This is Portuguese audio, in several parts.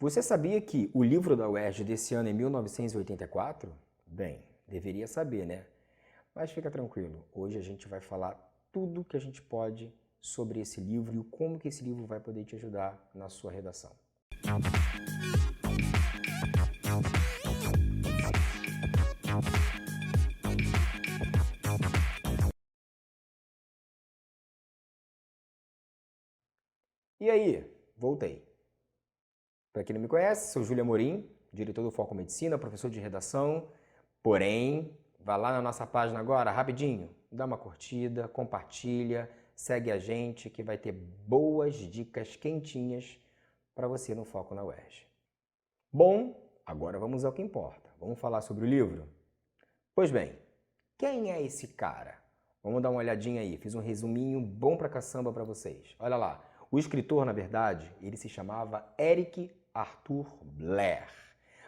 Você sabia que o livro da UERJ desse ano é 1984? Bem, deveria saber, né? Mas fica tranquilo, hoje a gente vai falar tudo que a gente pode sobre esse livro e como que esse livro vai poder te ajudar na sua redação. E aí, voltei. Para quem não me conhece, sou Júlio Amorim, diretor do Foco Medicina, professor de redação. Porém, vá lá na nossa página agora, rapidinho, dá uma curtida, compartilha, segue a gente que vai ter boas dicas quentinhas para você no Foco na UERJ. Bom, agora vamos ao que importa. Vamos falar sobre o livro? Pois bem, quem é esse cara? Vamos dar uma olhadinha aí. Fiz um resuminho bom pra caçamba para vocês. Olha lá. O escritor, na verdade, ele se chamava Eric Arthur Blair.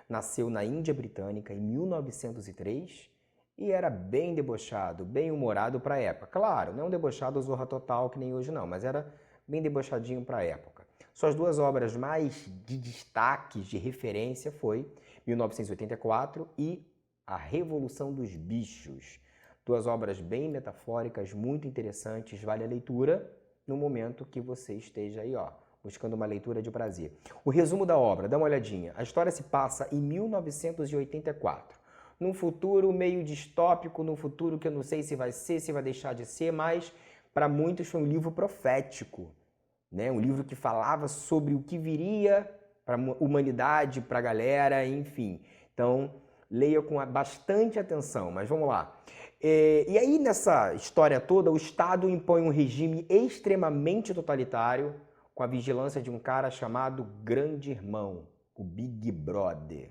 Nasceu na Índia Britânica em 1903 e era bem debochado, bem humorado para a época. Claro, não um debochado zorra total que nem hoje não, mas era bem debochadinho para a época. Suas duas obras mais de destaques, de referência, foi 1984 e A Revolução dos Bichos. Duas obras bem metafóricas, muito interessantes, vale a leitura no momento que você esteja aí, buscando uma leitura de prazer. O resumo da obra, dá uma olhadinha. A história se passa em 1984, num futuro meio distópico, num futuro que eu não sei se vai ser, se vai deixar de ser, mas para muitos foi um livro profético, né? Um livro que falava sobre o que viria para a humanidade, para a galera, enfim. Então, leia com bastante atenção, mas vamos lá. E aí, nessa história toda, o Estado impõe um regime extremamente totalitário com a vigilância de um cara chamado Grande Irmão, o Big Brother,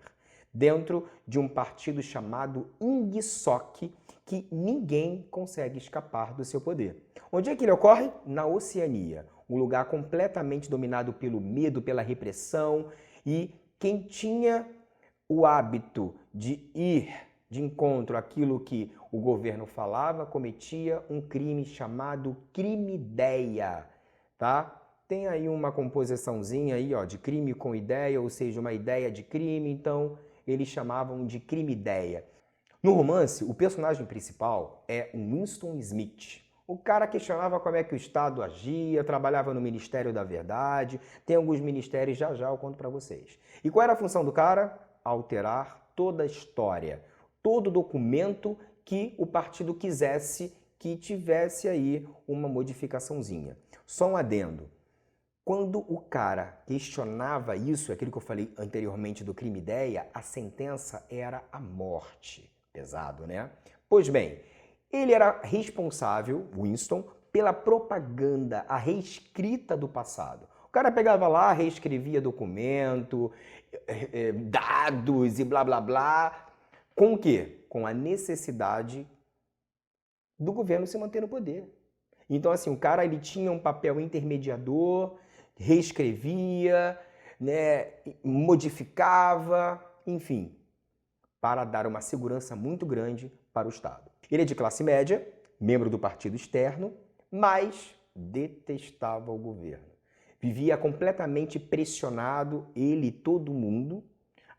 dentro de um partido chamado INGSOC, que ninguém consegue escapar do seu poder. Onde é que ele ocorre? Na Oceania, um lugar completamente dominado pelo medo, pela repressão, e quem tinha o hábito de ir de encontro àquilo que o governo falava, cometia um crime chamado crime-ideia, tá? Tem aí uma composiçãozinha aí, de crime com ideia, ou seja, uma ideia de crime, então eles chamavam de crime-ideia. No romance, o personagem principal é um Winston Smith. O cara questionava como é que o Estado agia, trabalhava no Ministério da Verdade, tem alguns ministérios, já eu conto pra vocês. E qual era a função do cara? Alterar toda a história, todo documento que o partido quisesse que tivesse aí uma modificaçãozinha. Só um adendo. Quando o cara questionava isso, aquilo que eu falei anteriormente do crime-ideia, a sentença era a morte. Pesado, né? Pois bem, ele era responsável, Winston, pela propaganda, a reescrita do passado. O cara pegava lá, reescrevia documento, dados e blá blá blá. Com o quê? Com a necessidade do governo se manter no poder. Então, assim, o cara ele tinha um papel intermediador, reescrevia, né, modificava, enfim, para dar uma segurança muito grande para o Estado. Ele é de classe média, membro do partido externo, mas detestava o governo. Vivia completamente pressionado, ele e todo mundo,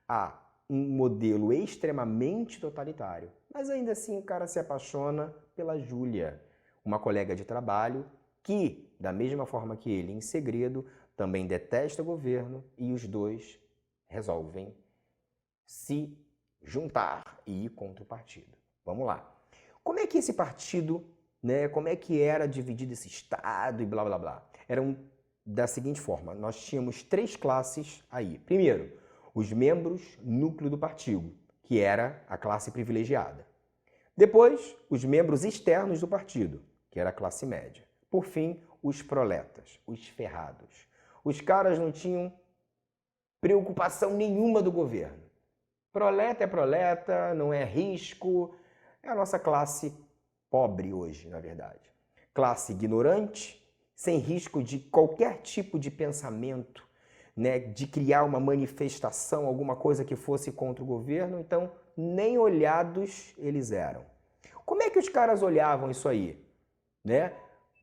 a um modelo extremamente totalitário. Mas ainda assim o cara se apaixona pela Júlia, uma colega de trabalho que, da mesma forma que ele, em segredo, também detesta o governo e os dois resolvem se juntar e ir contra o partido. Vamos lá. Como é que esse partido, né, como é que era dividido esse Estado e blá blá blá? Era da seguinte forma, nós tínhamos três classes aí. Primeiro, os membros núcleo do partido, que era a classe privilegiada. Depois, os membros externos do partido, que era a classe média. Por fim, os proletas, os ferrados. Os caras não tinham preocupação nenhuma do governo. Proleta é proleta, não é risco, é a nossa classe pobre hoje, na verdade. Classe ignorante, sem risco de qualquer tipo de pensamento, né, de criar uma manifestação, alguma coisa que fosse contra o governo, então nem olhados eles eram. Como é que os caras olhavam isso aí? Né?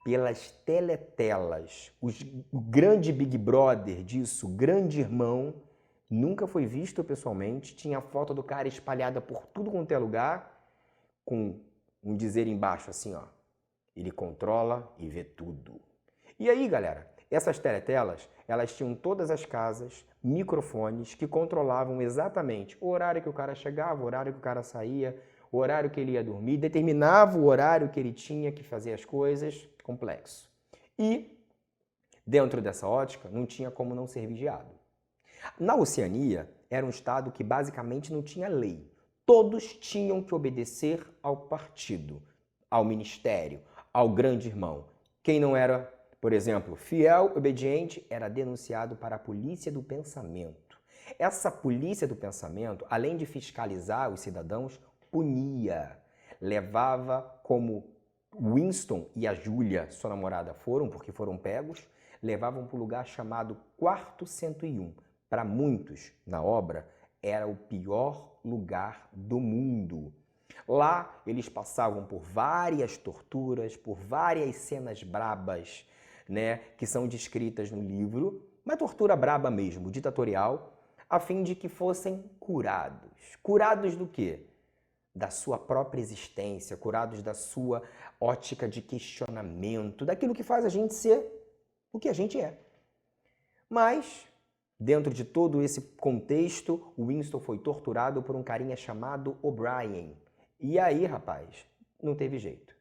Pelas teletelas. O grande Big Brother disso, o grande irmão, nunca foi visto pessoalmente, tinha foto do cara espalhada por tudo quanto é lugar, com um dizer embaixo assim, ó, ele controla e vê tudo. E aí, galera, essas teletelas, elas tinham todas as casas, microfones que controlavam exatamente o horário que o cara chegava, o horário que o cara saía, o horário que ele ia dormir, determinava o horário que ele tinha que fazer as coisas, complexo. E, dentro dessa ótica, não tinha como não ser vigiado. Na Oceania, era um estado que basicamente não tinha lei. Todos tinham que obedecer ao partido, ao ministério, ao grande irmão. Quem não era, por exemplo, fiel, obediente, era denunciado para a polícia do pensamento. Essa polícia do pensamento, além de fiscalizar os cidadãos, punia. Levava, como Winston e a Júlia, sua namorada, foram, porque foram pegos, levavam para um lugar chamado Quarto 101. Para muitos, na obra, era o pior lugar do mundo. Lá, eles passavam por várias torturas, por várias cenas brabas, né, que são descritas no livro, uma tortura braba mesmo, ditatorial, a fim de que fossem curados. Curados do quê? Da sua própria existência, curados da sua ótica de questionamento, daquilo que faz a gente ser o que a gente é. Mas, dentro de todo esse contexto, o Winston foi torturado por um carinha chamado O'Brien. E aí, rapaz, não teve jeito.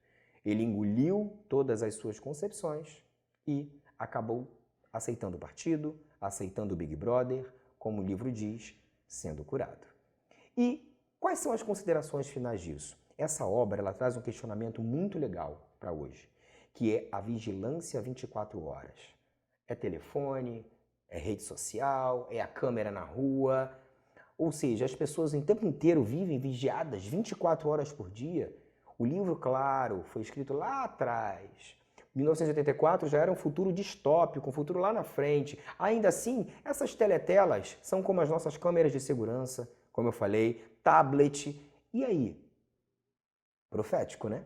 Ele engoliu todas as suas concepções e acabou aceitando o partido, aceitando o Big Brother, como o livro diz, sendo curado. E quais são as considerações finais disso? Essa obra ela traz um questionamento muito legal para hoje, que é a vigilância 24 horas. É telefone, é rede social, é a câmera na rua. Ou seja, as pessoas o tempo inteiro vivem vigiadas 24 horas por dia. O livro, claro, foi escrito lá atrás. 1984 já era um futuro distópico, um futuro lá na frente. Ainda assim, essas teletelas são como as nossas câmeras de segurança, como eu falei, tablet. E aí? Profético, né?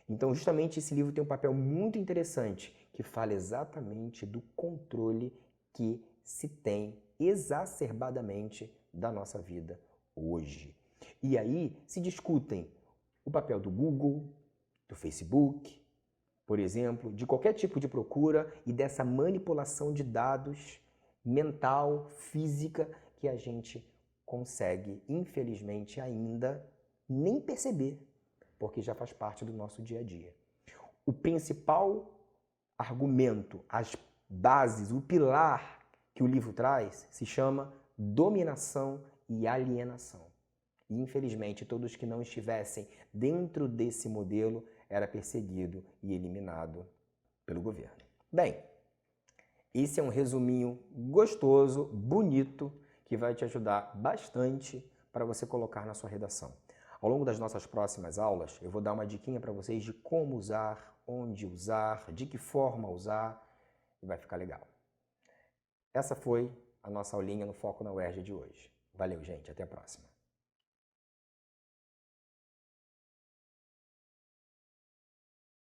Então, justamente esse livro tem um papel muito interessante que fala exatamente do controle que se tem exacerbadamente da nossa vida hoje. E aí se discutem o papel do Google, do Facebook, por exemplo, de qualquer tipo de procura e dessa manipulação de dados mental, física, que a gente consegue, infelizmente, ainda nem perceber, porque já faz parte do nosso dia a dia. O principal argumento, as bases, o pilar que o livro traz se chama dominação e alienação. E, infelizmente, todos que não estivessem dentro desse modelo era perseguido e eliminado pelo governo. Bem, esse é um resuminho gostoso, bonito, que vai te ajudar bastante para você colocar na sua redação. Ao longo das nossas próximas aulas, eu vou dar uma diquinha para vocês de como usar, onde usar, de que forma usar, e vai ficar legal. Essa foi a nossa aulinha no Foco na UERJ de hoje. Valeu, gente. Até a próxima.